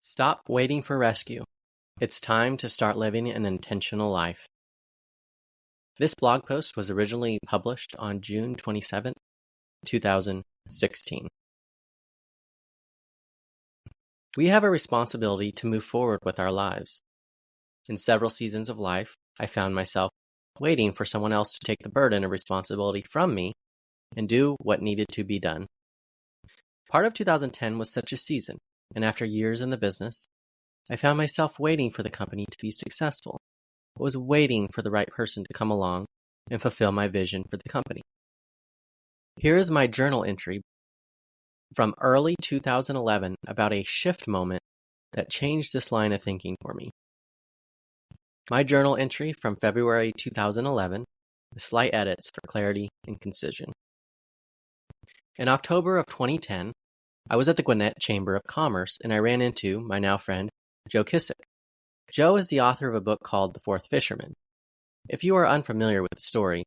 Stop waiting for rescue. It's time to start living an intentional life. This blog post was originally published on June 27, 2016. We have a responsibility to move forward with our lives. In several seasons of life, I found myself waiting for someone else to take the burden of responsibility from me and do what needed to be done. Part of 2010 was such a season, and after years in the business, I found myself waiting for the company to be successful. I was waiting for the right person to come along and fulfill my vision for the company. Here is my journal entry from early 2011 about a shift moment that changed this line of thinking for me. My journal entry from February 2011, with slight edits for clarity and concision. In October of 2010, I was at the Gwinnett Chamber of Commerce and I ran into my now friend, Joe Kissick. Joe is the author of a book called The Fourth Fisherman. If you are unfamiliar with the story,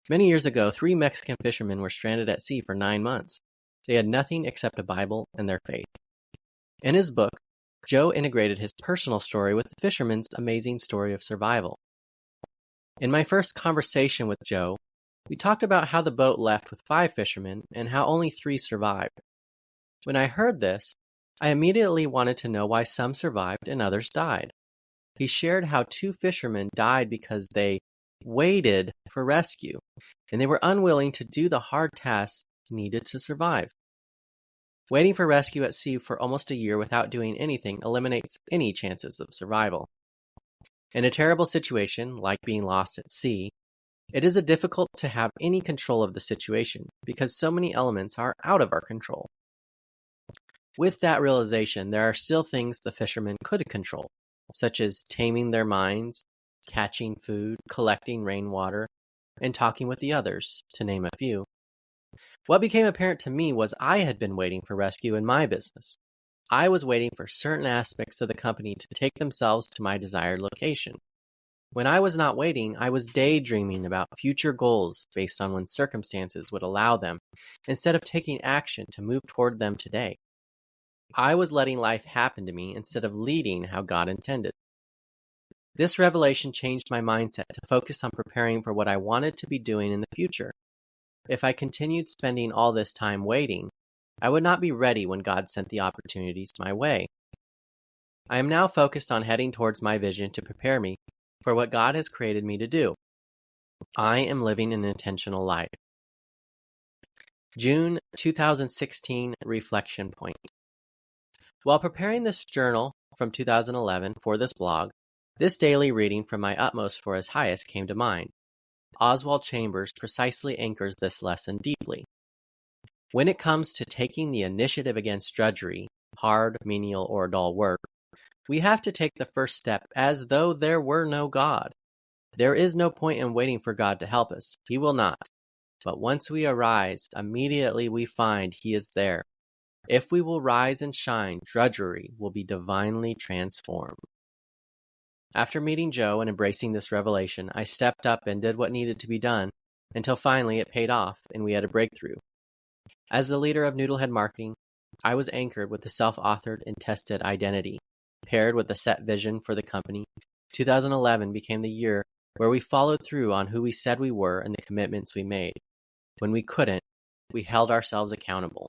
many years ago, 3 Mexican fishermen were stranded at sea for 9 months. They had nothing except a Bible and their faith. In his book, Joe integrated his personal story with the fishermen's amazing story of survival. In my first conversation with Joe, we talked about how the boat left with 5 fishermen and how only 3 survived. When I heard this, I immediately wanted to know why some survived and others died. He shared how 2 fishermen died because they waited for rescue, and they were unwilling to do the hard tasks needed to survive. Waiting for rescue at sea for almost a year without doing anything eliminates any chances of survival. In a terrible situation, like being lost at sea, it is difficult to have any control of the situation because so many elements are out of our control. With that realization, there are still things the fishermen could control, such as taming their minds, catching food, collecting rainwater, and talking with the others, to name a few. What became apparent to me was I had been waiting for rescue in my business. I was waiting for certain aspects of the company to take themselves to my desired location. When I was not waiting, I was daydreaming about future goals based on when circumstances would allow them, instead of taking action to move toward them today. I was letting life happen to me instead of leading how God intended. This revelation changed my mindset to focus on preparing for what I wanted to be doing in the future. If I continued spending all this time waiting, I would not be ready when God sent the opportunities my way. I am now focused on heading towards my vision to prepare me for what God has created me to do. I am living an intentional life. June 2016 Reflection Point. While preparing this journal from 2011 for this blog, this daily reading from my Utmost for His Highest came to mind. Oswald Chambers precisely anchors this lesson deeply. When it comes to taking the initiative against drudgery, hard, menial, or dull work, we have to take the first step as though there were no God. There is no point in waiting for God to help us. He will not. But once we arise, immediately we find He is there. If we will rise and shine, drudgery will be divinely transformed. After meeting Joe and embracing this revelation, I stepped up and did what needed to be done until finally it paid off and we had a breakthrough. As the leader of Noodlehead Marketing, I was anchored with a self-authored and tested identity. Paired with a set vision for the company, 2011 became the year where we followed through on who we said we were and the commitments we made. When we couldn't, we held ourselves accountable.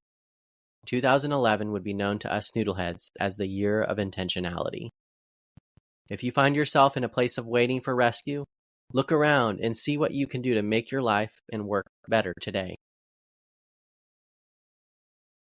2011 would be known to us Noodleheads as the year of intentionality. If you find yourself in a place of waiting for rescue, look around and see what you can do to make your life and work better today.